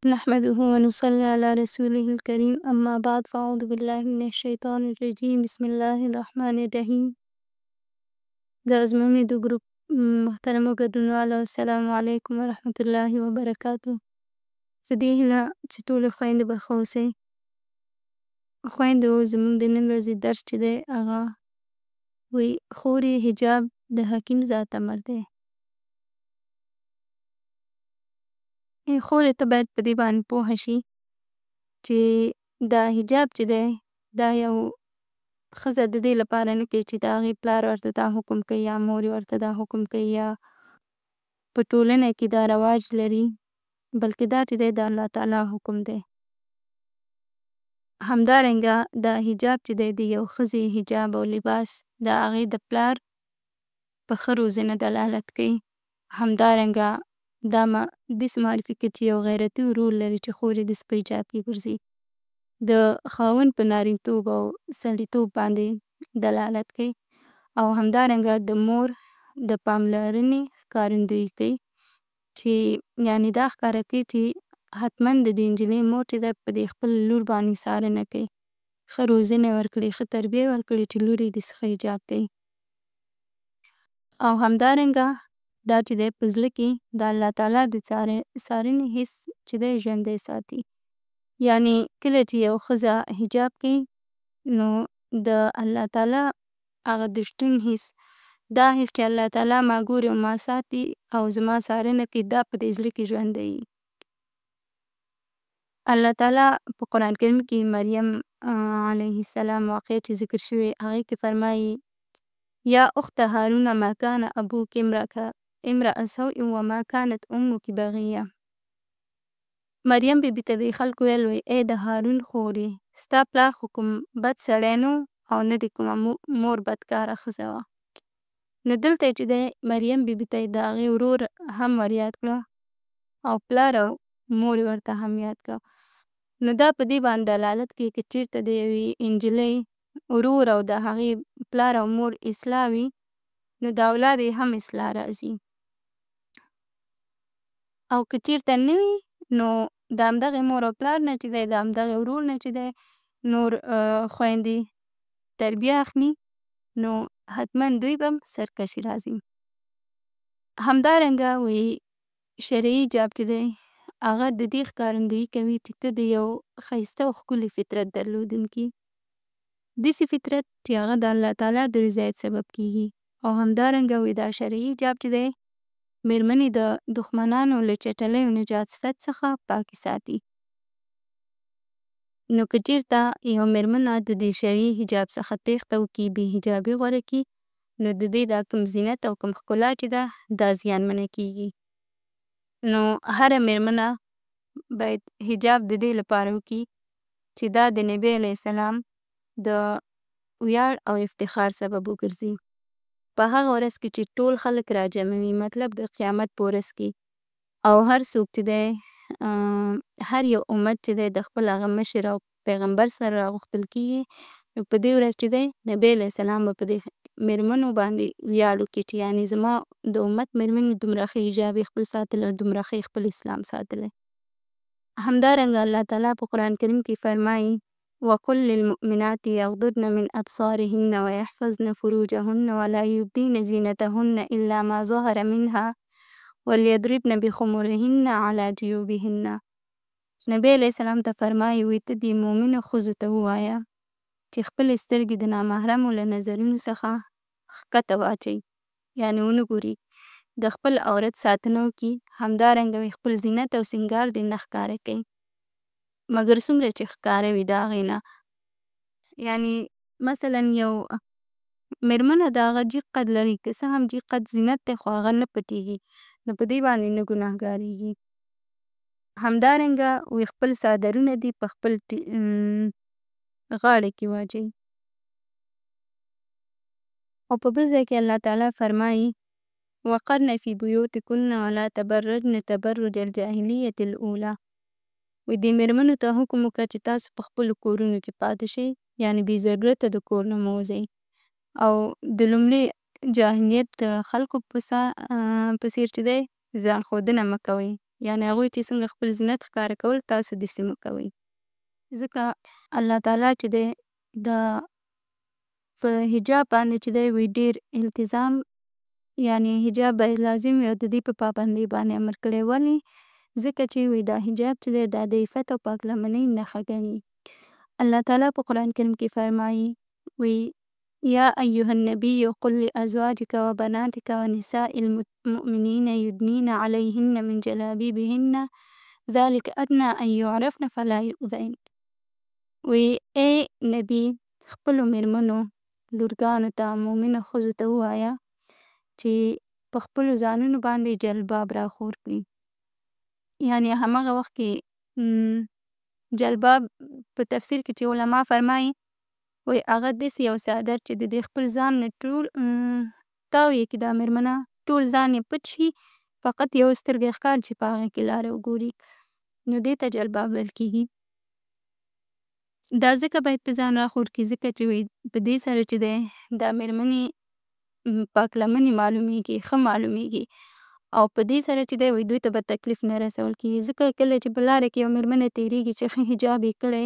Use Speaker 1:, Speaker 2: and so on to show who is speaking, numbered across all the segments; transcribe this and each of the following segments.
Speaker 1: نحمده ونصلي على رسوله الكريم أما بعد فأعوذ بالله من الشيطان الرجيم بسم الله الرحمن الرحیم. د ازموینې د ګروپ محترمو ګډونوالو السلام علیکم ورحمة الله وبرکاته. زه دې هیله چې ټولې خویندې به ښه اوسئ. خویندو زموږ د نن ورځې درس چې دی هغه وایي خورې حجاب د حکیم ذات امر دی. خورې ته باید په دې باندې پوهه شي چې دا حجاب چې دی دا یو ښځه د دې لپاره نه کوي چې د هغې پلار ورته دا حکم کوي یا مور یې ورته دا حکم کوي یا په ټولنه کې دا رواج لري، بلکې دا چې دی د الله تعالی حکم دی. همدارنګه دا حجاب چې دی د یو ښځې حجاب او لباس د هغې د پلار په ښه روزنه دلالت کوي. همدارنګه دا داسې معرفي کوي چې یو غیرتي ورور لري چې خور یې داسې په حجاب کې ګرځي. د خاوند په نارینتوب او سړیتوب باندې دلالت کوي او همدارنګه د مور د پاملرنې ښکارندویي کوي چې یعنې دا ښکاره کوي چې حتما د دې نجلۍ مور چې ده په دې خپل لور باندې څارنه کوي، ښه روزنه یې ورکړي، ښه تربیه یې ورکړي چې لور یې داسې ښه حجاب کوي. او همدارنګه دا چې دی په زړه کې د الله تعالی د څارنې حس چې دی ژوندی ساتي. یعنې کله چې یو ښځه حجاب کوي نو د الله تعالی هغه د شتون حس، دا حس چې الله تعالی ما ګوري او ما ساتي او زما څارنه کوي دا په دې زړه کې ژوندی وي. الله تعالی په قرآن کریم کې مریم علیه السلام واقعه چې ذکر شوې هغې کې فرمایي یا اخت هارون ما کان ابوک امرأ سوء وما کانت امک بغیه. مریم بی بی ته د خلکو ویل وی ای د هارون خورې ستا پلار خو کوم بد سړی نه او نه د کومه مور بدکاره ښځه وه. نو دلته چې دی مریم بی بی ته یې د هغې ورور هم ور یاد کړه او پلار او مور یې ورته هم یاد کړه. نو دا په دې باندې دلالت کوي که چېرته د یوې نجلۍ ورور او د هغې پلار او مور اصلاح وي نو د اولاد یې هم اصلاح راځي. او که چېرته نه وي نو د همدغې مور او پلار نه چې دی د همدغې ورور نه چې دی نور خویندې تربیه اخلي نو حتما دوی به هم سرکشي راځي. همدارنګه وایي شرعي حجاب چې دی هغه د دې ښکارندویي کوي چې ته د یو ښایسته او ښکلي فطرت درلودونکي، داسې فطرت چې هغه د الله تعالی د رضایت سبب کېږي. او همدارنګه وایي دا شرعي حجاب چې دی مېرمنې د دښمنانو له چټلۍ او نجاست څخه پاکې ساتي. نو که چېرته یو مېرمنه د دې شرعي حجاب څخه تېښته وکړي، بې حجابي غوره کړي نو د دې دا کوم زینت او کوم ښکلا چې ده دا زیانمنه کېږي. نو هره مېرمنه باید حجاب د دې لپاره وکړي چې دا د نبي علیه السلام د ویاړ او افتخار سبب وګرځي. په هغه ورځ کې چې ټول خلک راجمع وي، مطلب د قیامت په ورځ کې او هر څوک چې دی هر یو امت چې دی د خپل هغه مشر او پیغمبر سره راغوښتل کېږي نو په دې ورځ چې دی نبي علیه السلام به په دې مېرمنو باندې ویاړ وکړي چې یعنې زما د امت مېرمنې دومره ښه حجاب یې خپل ساتلی او دومره ښه خپل اسلام ساتلی. همدارنګه الله تعالی په قرآن کریم کې فرمایي وقل للمؤمنات یغضضن من ابصارهن ویحفظن فروجهن ولا یبدین زینتهن الا ما ظهر منها ولیضربن بخمرهن علی جیوبهن. نبی علیه السلام ته فرمایي وایي ته دې مؤمنو ښځو ته ووایه چې خپلې سترګې د نامحرمو له نظرونو څخه ښکته واچوي، یعنې ونه ګوري، د خپل عورت ساتنه وکړي. همدارنګه خپل زینت او سینګار دې نه ښکاره کوي مګر څومره چې ښکاره وي د هغې نه. یعنې مثلا یو مېرمنه د هغه جیغ قد لري، که څه هم جیغ قد زینت دی خو هغه نه پټېږي نو په دې باندې نه ګناهګارېږي. همدارنګه خپل څادرونه دي په خپل غاړه کې واچوي. او په بل ځای کې الله تعالی فرمایي وقرن فی بیوتکن ولا تبرجن تبرج الجاهلیة الاولی. وایي دې مېرمنو ته حکم وکړه چې تاسو په خپلو کورونو کې پاتې شئ، یعنې بې ضرورته د کور نه مه وځئ او د لومړي جاهلیت خلکو په څېر چې دی ځان ښودنه مه کوئ. یعنې هغوی چې څنګه خپل زینت ښکاره کول تاسو داسې مه کوئ. ځکه الله تعالی چې دی دا په حجاب باندې چې دی ډېر التزام یعنې حجاب باید لازم وي او د دې په پابندۍ باندې امر کړی. ولې؟ ځکه چې دا حجاب چې دی دا د عفت او پاک لمنۍ نښه ګڼي. الله تعالی په قرآن کریم کې فرمایي یا ایها النبي قل لأزواجك وبناتك ونساء المؤمنين يدنين عليهن من جلابيبهن ذلك أدنى أن يعرفن فلا يؤذين. اے نبی خپلو مېرمنو لورګانو ته مؤمنو ښځو ته ووایه چې په خپلو ځانونو باندې جلباب راخور کړي. یعنې هماغه وخت کې جلباب په تفسیر کې چې علما فرمایي هغه داسې یو څادر چې د دې خپل ځان نه ټول تاو یې کړي دا مېرمنه ټول ځان یې پټ شي فقط یو سترګې ښکار چې په هغه کې لاره وګوري نو دې ته جلباب ویل کېږي. دا ځکه باید په ځان راخور کړي ځکه چې په دې سره چې دی دا مېرمنې پاک لمنې معلومیږي ښه معلومیږي او په دې سره چې دی دوی ته به تکلیف نه رسول کېږي. ځکه کله چې په لاره کې یو مېرمنه تېرېږي چې ښه حجاب یې کړی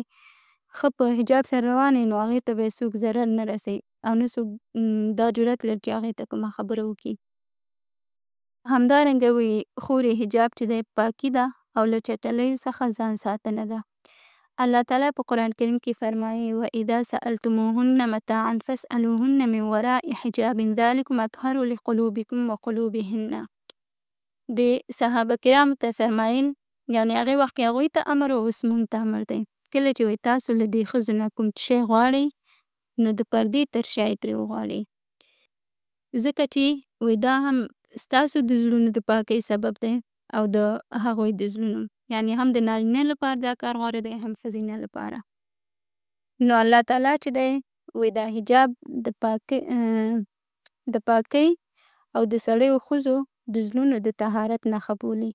Speaker 1: ښه په حجاب سره روانه وي نو هغې ته به یې څوک ضرر نه رسوي او نه څوک دا جرأت لري چې هغې ته کومه خبره وکړي. همدارنګه خورې حجاب چې دی پاکي ده او له چټلیو څخه ځان ساتنه ده. الله تعالی په قرآن کریم کې فرمایي وإذا سألتموهن متاعا فاسألوهن من وراء حجاب ذلكم أطهر لقلوبكم وقلوبهن. د صحابه کرامو ته فرمایل یعنې هغې وخت کې هغوی ته امر او اوس مونږ ته امر دی. کله چې تاسو له دې ښځو نه کوم شی غواړئ نو د پردې تر شا یې ترې وغواړئ. ځکه چې دا هم ستاسو د زړونو د پاکۍ سبب دی او د هغوی د زړونو یعنې هم د نارینه لپاره دا کار غوره دی هم ښځینه لپاره. نو الله تعالی چې دی دا حجاب د پاکۍ او د سړیو ښځو د زړونو د طهارت نښه بولي.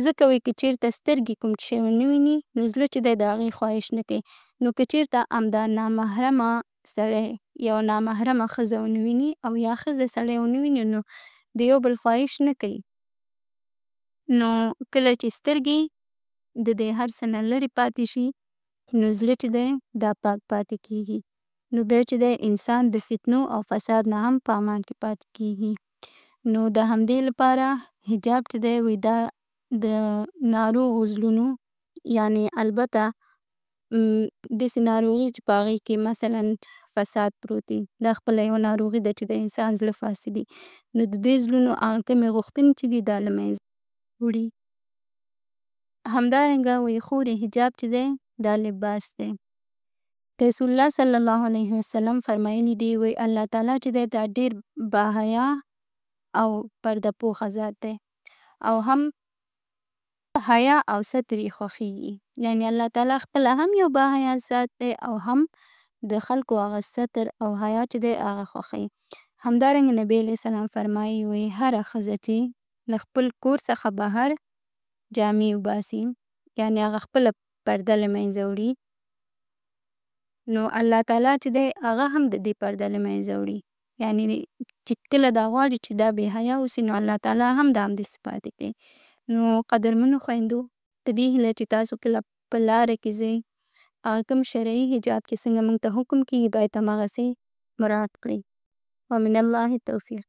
Speaker 1: ځکه که چېرته سترګې کوم شی ونه ویني نو زړه چې دی د هغې خواهش نه کوي. نو که چېرته همدا نامحرمه سړی یو نامحرمه ښځه ونه ویني او یا ښځه سړی ونه ویني نو د یو بل خواهش نه کوي. نو کله چې سترګې د دې هر څه نه لرې پاتې شي نو زړه چې دی دا پاک پاتې کېږي. نو بیا چې دی انسان د فتنو او فساد نه هم په امان کې پاتې کېږي. نو د همدې لپاره حجاب چې دی دا د ناروغو زړونو یعنې البته داسې ناروغي چې په هغې کې مثلاً فساد پروت وي دا خپله یوه ناروغي ده چې د انسان زړه فاسدي نو د دې زړونو هغه کومې غوښتنې چې دي دا له منځه وړي. همدارنګه خورې حجاب چې دی دا لباس دی. رسول الله صلی الله علیه وسلم فرمایلي دي الله تعالی چې دی دا ډېر باحیا او پرده پوښه ذات دی او هم حیا او ستر یې خوښېږي. یعنې الله تعالی خپله هم یو باحیا ذات دی او هم د خلکو هغه ستر او حیا چې دی هغه خوښوي. همدارنګه نبي علیه السلام فرمایي هره ښځه چې له خپل کور څخه بهر جامې وباسي یعنې هغه خپله پرده له منځه وړي نو الله تعالی چې دی هغه هم د دې پرده له منځه وړي. یعنې چې کله دا غواړي چې دا بې حیا اوسي نو الله تعالی هم دا همداسې پاتې کوي. نو قدرمنو خویندو په دې هیله چې تاسو کله په لاره کې ځئ هغه کوم شرعي حجاب چې څنګه موږ ته حکم کېږي باید هماغسې مراعات کړئ. ومن الله التوفیق.